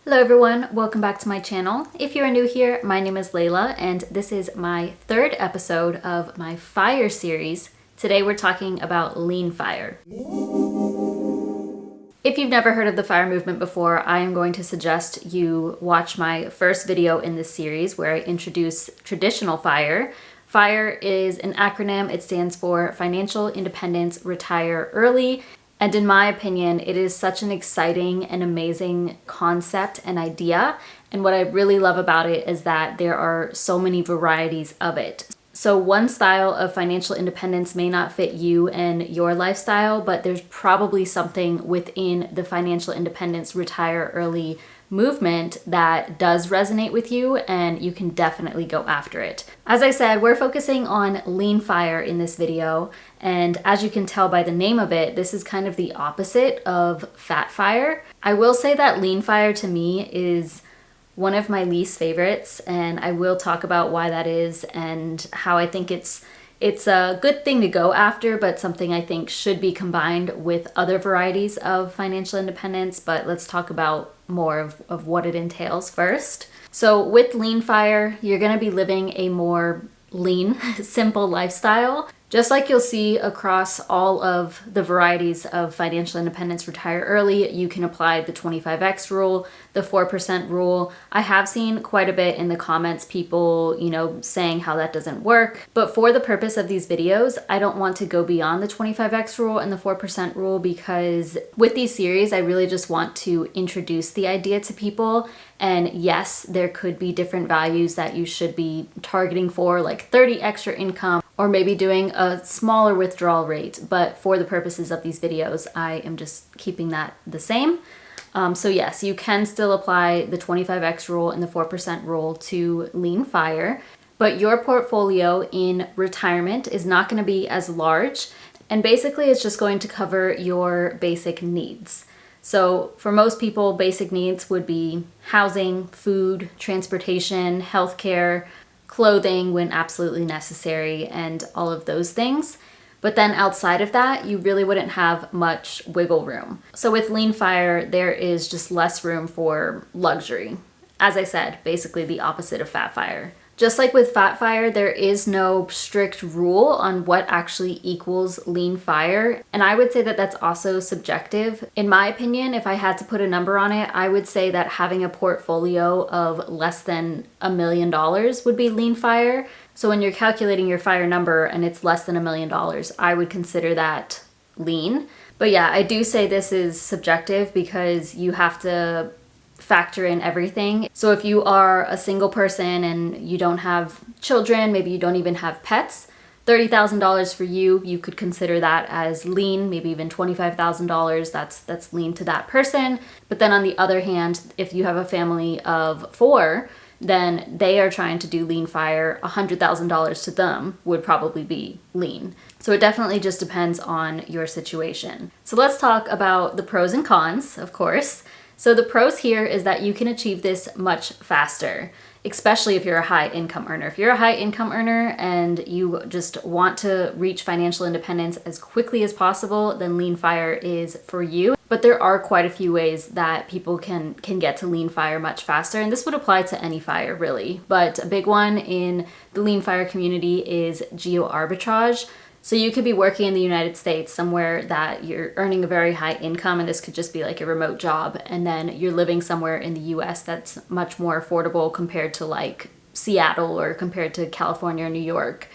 Hello everyone, welcome back to my channel. If you are new here, my name is Layla and this is my third episode of my FIRE series. Today we're talking about lean FIRE. If you've never heard of the FIRE movement before, I am going to suggest you watch my first video in this series where I introduce traditional FIRE. FIRE is an acronym. It stands for Financial Independence, Retire Early. And in my opinion, it is such an exciting and amazing concept and idea. And what I really love about it is that there are so many varieties of it. So one style of financial independence may not fit you and your lifestyle, but there's probably something within the financial independence retire early movement that does resonate with you, and you can definitely go after it. As I said, we're focusing on lean FIRE in this video, and as you can tell by the name of it, this is kind of the opposite of fat FIRE. I will say that lean FIRE to me is one of my least favorites, and I will talk about why that is and how I think it's a good thing to go after, but something I think should be combined with other varieties of financial independence. But let's talk about more of what it entails first. So with lean FIRE, you're going to be living a more lean, simple lifestyle. Just like you'll see across all of the varieties of financial independence retire early, you can apply the 25x rule, the 4% rule. I have seen quite a bit in the comments people, saying how that doesn't work. But for the purpose of these videos, I don't want to go beyond the 25x rule and the 4% rule, because with these series, I really just want to introduce the idea to people. And yes, there could be different values that you should be targeting for, like 30 extra income, or maybe doing a smaller withdrawal rate. But for the purposes of these videos, I am just keeping that the same. So yes, you can still apply the 25x rule and the 4% rule to lean FIRE, but your portfolio in retirement is not going to be as large. And basically it's just going to cover your basic needs. So for most people, basic needs would be housing, food, transportation, healthcare, clothing when absolutely necessary, and all of those things. But then outside of that, you really wouldn't have much wiggle room. So with lean FIRE, there is just less room for luxury. As I said, basically the opposite of fat FIRE. Just like with fat FIRE, there is no strict rule on what actually equals lean FIRE. And I would say that that's also subjective. In my opinion, if I had to put a number on it, I would say that having a portfolio of less than $1 million would be lean FIRE. So when you're calculating your FIRE number and it's less than $1 million, I would consider that lean. But yeah, I do say this is subjective because you have to factor in everything. So if you are a single person and you don't have children, maybe you don't even have pets, $30,000 for you, you could consider that as lean, maybe even $25,000, that's lean to that person. But then on the other hand, if you have a family of 4, then they are trying to do lean FIRE, $100,000 to them would probably be lean. So it definitely just depends on your situation. So let's talk about the pros and cons, of course. So the pros here is that you can achieve this much faster, especially if you're a high income earner. If you're a high income earner and you just want to reach financial independence as quickly as possible, then lean FIRE is for you. But there are quite a few ways that people can get to lean FIRE much faster, and this would apply to any FIRE really. But a big one in the lean FIRE community is geo arbitrage. So you could be working in the United States somewhere that you're earning a very high income, and this could just be like a remote job, and then you're living somewhere in the US that's much more affordable compared to like Seattle or compared to California or New York.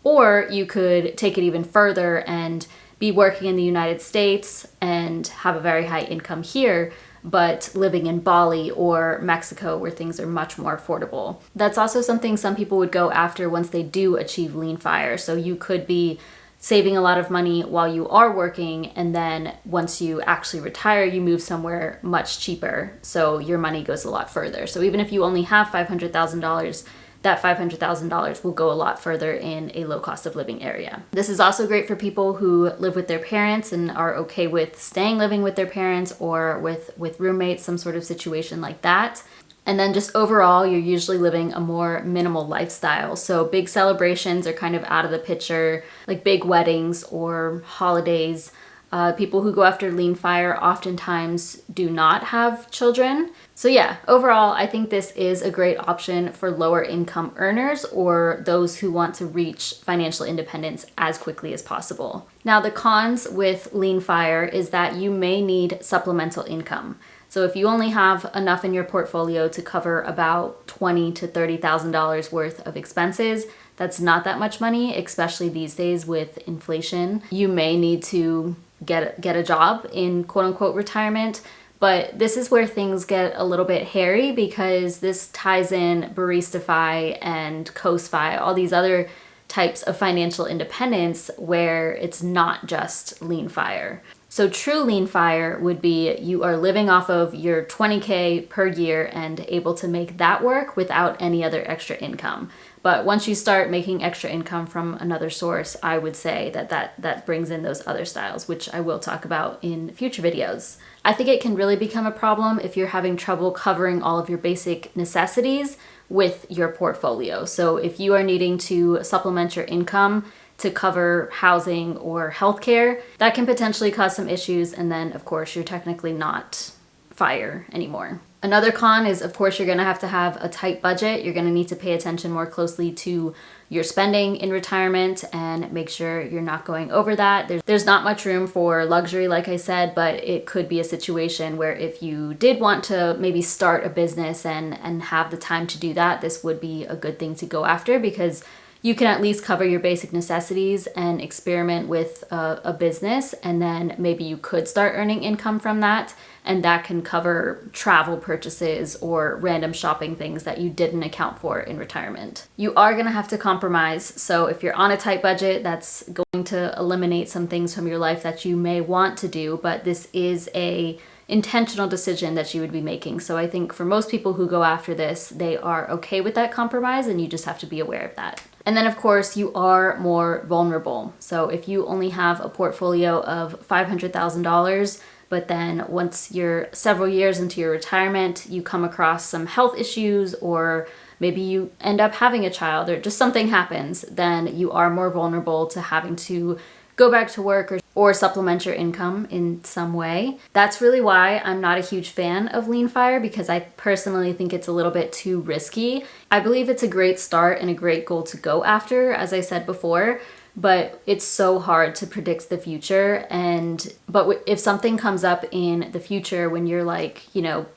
Or you could take it even further and be working in the United States and have a very high income here, but living in Bali or Mexico where things are much more affordable. That's also something some people would go after once they do achieve lean FIRE. So you could be saving a lot of money while you are working, and then once you actually retire, you move somewhere much cheaper, so your money goes a lot further. So even if you only have $500,000, that $500,000 will go a lot further in a low cost of living area. This is also great for people who live with their parents and are okay with staying living with their parents or with roommates, some sort of situation like that. And then just overall, you're usually living a more minimal lifestyle. So big celebrations are kind of out of the picture, like big weddings or holidays. People who go after lean fire oftentimes do not have children. So yeah, overall, I think this is a great option for lower income earners or those who want to reach financial independence as quickly as possible. Now, the cons with lean fire is that you may need supplemental income. So if you only have enough in your portfolio to cover about $20,000 to $30,000 worth of expenses, that's not that much money, especially these days with inflation. You may need to get a job in quote unquote retirement. But this is where things get a little bit hairy because this ties in Baristify and Coastfi, all these other types of financial independence where it's not just lean fire. So true lean fire would be you are living off of your 20K per year and able to make that work without any other extra income. But once you start making extra income from another source, I would say that brings in those other styles, which I will talk about in future videos. I think it can really become a problem if you're having trouble covering all of your basic necessities with your portfolio. So if you are needing to supplement your income to cover housing or healthcare, that can potentially cause some issues. And then of course, you're technically not fire anymore. Another con is, of course, you're going to have a tight budget. You're going to need to pay attention more closely to your spending in retirement and make sure you're not going over that. There's not much room for luxury, like I said, but it could be a situation where if you did want to maybe start a business and have the time to do that, this would be a good thing to go after because you can at least cover your basic necessities and experiment with a business, and then maybe you could start earning income from that, and that can cover travel purchases or random shopping things that you didn't account for in retirement. You are going to have to compromise, so if you're on a tight budget, that's going to eliminate some things from your life that you may want to do, but this is a intentional decision that you would be making. So I think for most people who go after this, they are okay with that compromise, and you just have to be aware of that. And then of course you are more vulnerable. So if you only have a portfolio of $500,000, but then once you're several years into your retirement, you come across some health issues, or maybe you end up having a child, or just something happens, then you are more vulnerable to having to go back to work or supplement your income in some way. That's really why I'm not a huge fan of lean fire, because I personally think it's a little bit too risky. I believe it's a great start and a great goal to go after, as I said before, but it's so hard to predict the future. But if something comes up in the future when you're like,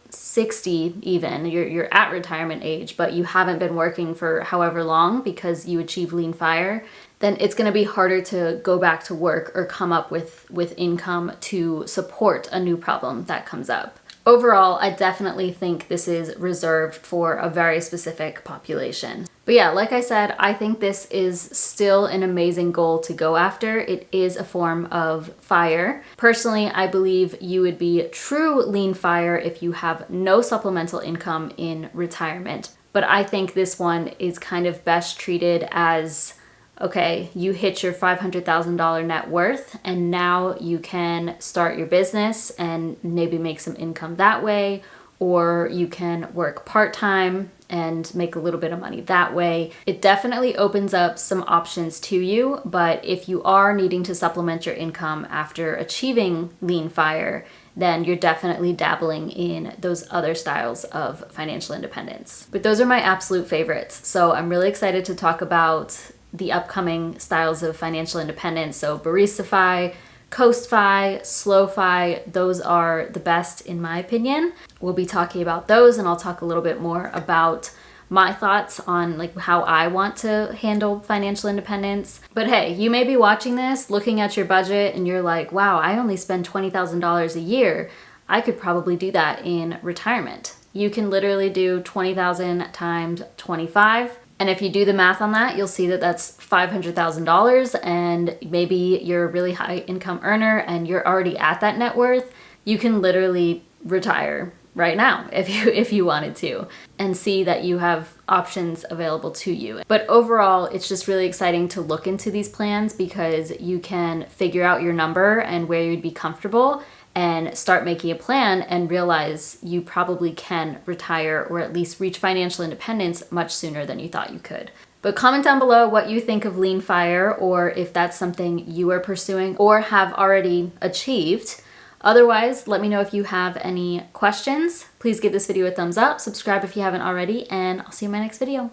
60 even, you're at retirement age, but you haven't been working for however long because you achieve lean fire, then it's going to be harder to go back to work or come up with income to support a new problem that comes up. Overall, I definitely think this is reserved for a very specific population. But yeah, like I said, I think this is still an amazing goal to go after. It is a form of fire. Personally, I believe you would be true lean fire if you have no supplemental income in retirement. But I think this one is kind of best treated as, okay, you hit your $500,000 net worth and now you can start your business and maybe make some income that way, or you can work part-time and make a little bit of money that way. It definitely opens up some options to you, but if you are needing to supplement your income after achieving lean fire, then you're definitely dabbling in those other styles of financial independence. But those are my absolute favorites. So I'm really excited to talk about the upcoming styles of financial independence. So Baristify, Coastfi, Slowfi, those are the best in my opinion. We'll be talking about those, and I'll talk a little bit more about my thoughts on like how I want to handle financial independence. But hey, you may be watching this, looking at your budget, and you're like, wow, I only spend $20,000 a year. I could probably do that in retirement. You can literally do 20,000 times 25. And if you do the math on that, you'll see that that's $500,000, and maybe you're a really high income earner and you're already at that net worth. You can literally retire right now if you wanted to, and see that you have options available to you. But overall, it's just really exciting to look into these plans because you can figure out your number and where you'd be comfortable, and start making a plan and realize you probably can retire or at least reach financial independence much sooner than you thought you could. But comment down below what you think of Lean Fire, or if that's something you are pursuing or have already achieved. Otherwise, let me know if you have any questions. Please give this video a thumbs up, subscribe if you haven't already, and I'll see you in my next video.